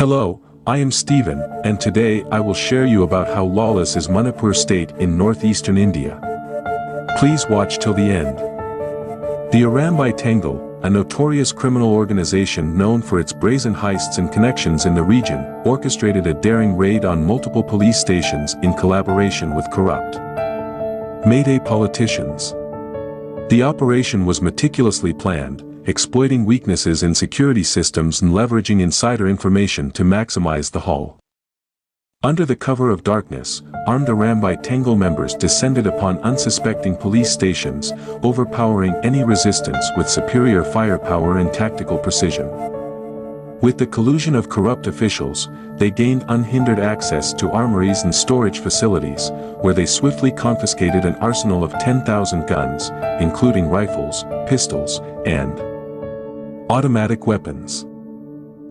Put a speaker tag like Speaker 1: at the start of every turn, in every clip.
Speaker 1: Hello, I am Stephen, and today I will share you about how lawless is Manipur state in northeastern India. Please watch till the end. The Arambai Tangle, a notorious criminal organization known for its brazen heists and connections in the region, orchestrated a daring raid on multiple police stations in collaboration with corrupt Meitei politicians. The operation was meticulously planned, exploiting weaknesses in security systems and leveraging insider information to maximize the haul. Under the cover of darkness, armed Arambai Tangle members descended upon unsuspecting police stations, overpowering any resistance with superior firepower and tactical precision. With the collusion of corrupt officials, they gained unhindered access to armories and storage facilities, where they swiftly confiscated an arsenal of 10,000 guns, including rifles, pistols, and automatic weapons.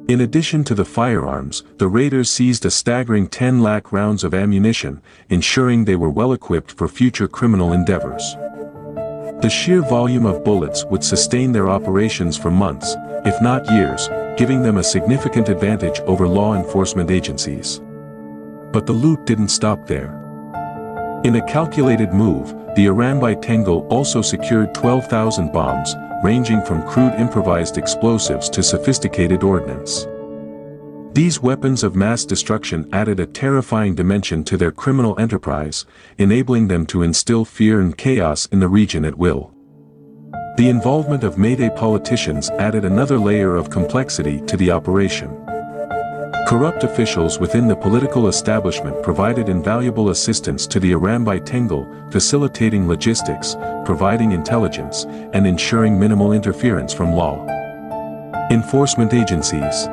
Speaker 1: In addition to the firearms, the raiders seized a staggering 10 lakh rounds of ammunition, ensuring they were well equipped for future criminal endeavors. The sheer volume of bullets would sustain their operations for months, if not years, giving them a significant advantage over law enforcement agencies. But the loot didn't stop there. In a calculated move, the Arambai Tangle also secured 12,000 bombs, ranging from crude improvised explosives to sophisticated ordnance. These weapons of mass destruction added a terrifying dimension to their criminal enterprise, enabling them to instill fear and chaos in the region at will. The involvement of Meitei politicians added another layer of complexity to the operation. Corrupt officials within the political establishment provided invaluable assistance to the Arambai Tangle, facilitating logistics, providing intelligence, and ensuring minimal interference from law enforcement agencies.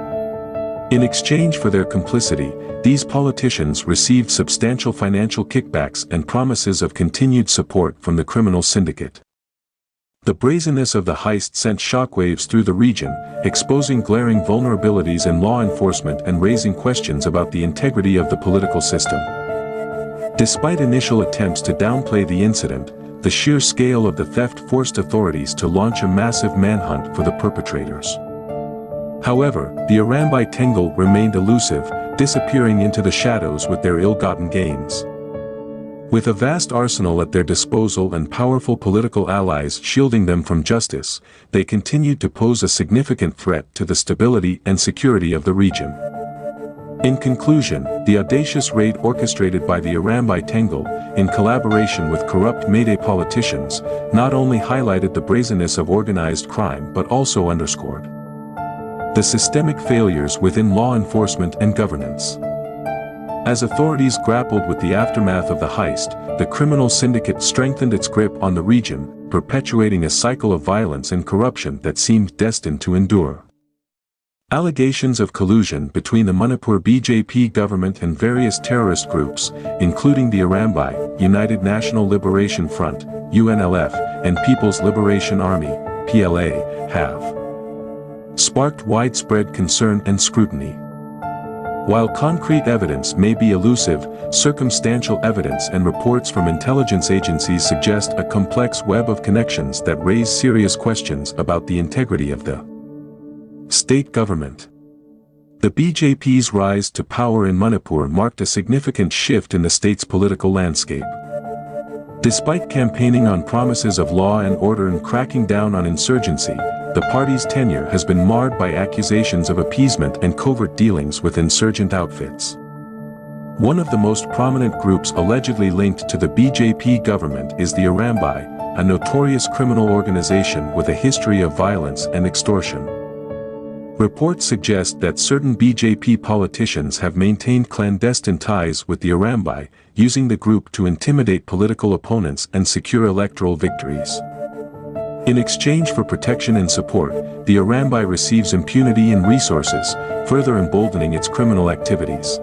Speaker 1: In exchange for their complicity, these politicians received substantial financial kickbacks and promises of continued support from the criminal syndicate. The brazenness of the heist sent shockwaves through the region, exposing glaring vulnerabilities in law enforcement and raising questions about the integrity of the political system. Despite initial attempts to downplay the incident, the sheer scale of the theft forced authorities to launch a massive manhunt for the perpetrators. However, the Arambai Tangle remained elusive, disappearing into the shadows with their ill-gotten gains. With a vast arsenal at their disposal and powerful political allies shielding them from justice, they continued to pose a significant threat to the stability and security of the region. In conclusion, the audacious raid orchestrated by the Arambai Tangle, in collaboration with corrupt Meitei politicians, not only highlighted the brazenness of organized crime but also underscored the systemic failures within law enforcement and governance. As authorities grappled with the aftermath of the heist, the criminal syndicate strengthened its grip on the region, perpetuating a cycle of violence and corruption that seemed destined to endure. Allegations of collusion between the Manipur BJP government and various terrorist groups, including the Arambai, United National Liberation Front, UNLF, and People's Liberation Army, PLA, have sparked widespread concern and scrutiny. While concrete evidence may be elusive, circumstantial evidence and reports from intelligence agencies suggest a complex web of connections that raise serious questions about the integrity of the state government. The BJP's rise to power in Manipur marked a significant shift in the state's political landscape. Despite campaigning on promises of law and order and cracking down on insurgency, the party's tenure has been marred by accusations of appeasement and covert dealings with insurgent outfits. One of the most prominent groups allegedly linked to the BJP government is the Arambai, a notorious criminal organization with a history of violence and extortion. Reports suggest that certain BJP politicians have maintained clandestine ties with the Arambai, using the group to intimidate political opponents and secure electoral victories. In exchange for protection and support, the Arambai receives impunity and resources, further emboldening its criminal activities.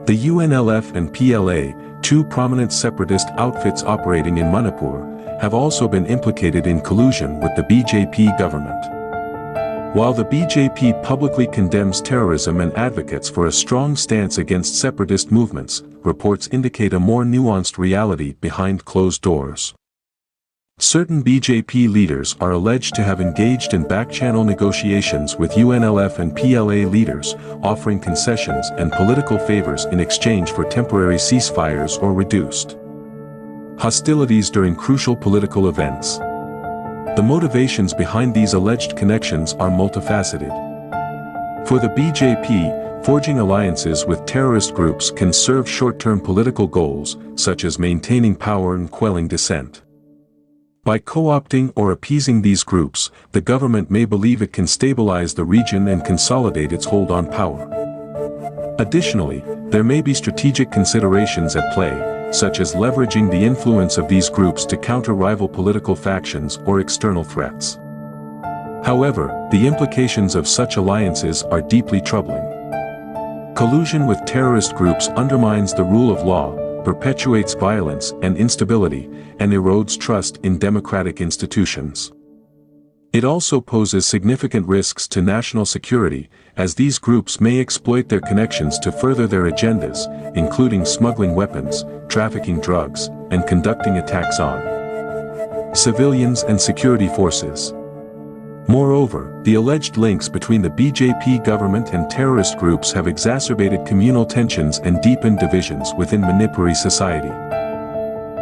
Speaker 1: The UNLF and PLA, two prominent separatist outfits operating in Manipur, have also been implicated in collusion with the BJP government. While the BJP publicly condemns terrorism and advocates for a strong stance against separatist movements, reports indicate a more nuanced reality behind closed doors. Certain BJP leaders are alleged to have engaged in back-channel negotiations with UNLF and PLA leaders, offering concessions and political favors in exchange for temporary ceasefires or reduced hostilities during crucial political events. The motivations behind these alleged connections are multifaceted. For the BJP, forging alliances with terrorist groups can serve short-term political goals, such as maintaining power and quelling dissent. By co-opting or appeasing these groups, the government may believe it can stabilize the region and consolidate its hold on power. Additionally, there may be strategic considerations at play, such as leveraging the influence of these groups to counter rival political factions or external threats. However, the implications of such alliances are deeply troubling. Collusion with terrorist groups undermines the rule of law, perpetuates violence and instability, and erodes trust in democratic institutions. It also poses significant risks to national security, as these groups may exploit their connections to further their agendas, including smuggling weapons, trafficking drugs, and conducting attacks on civilians and security forces. Moreover, the alleged links between the BJP government and terrorist groups have exacerbated communal tensions and deepened divisions within Manipuri society.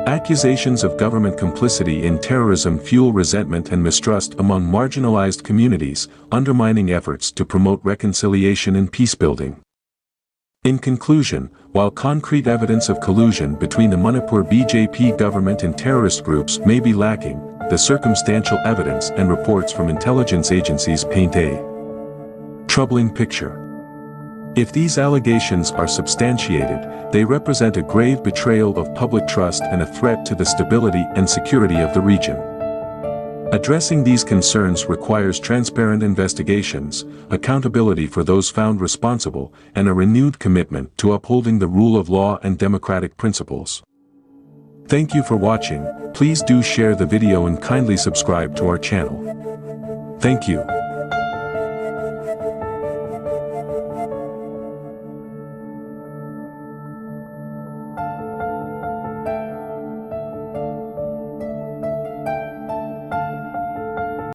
Speaker 1: Accusations of government complicity in terrorism fuel resentment and mistrust among marginalized communities, undermining efforts to promote reconciliation and peacebuilding. In conclusion, while concrete evidence of collusion between the Manipur BJP government and terrorist groups may be lacking, the circumstantial evidence and reports from intelligence agencies paint a troubling picture. If these allegations are substantiated, they represent a grave betrayal of public trust and a threat to the stability and security of the region. Addressing these concerns requires transparent investigations, accountability for those found responsible, and a renewed commitment to upholding the rule of law and democratic principles. Thank you for watching. Please do share the video and kindly subscribe to our channel. Thank you.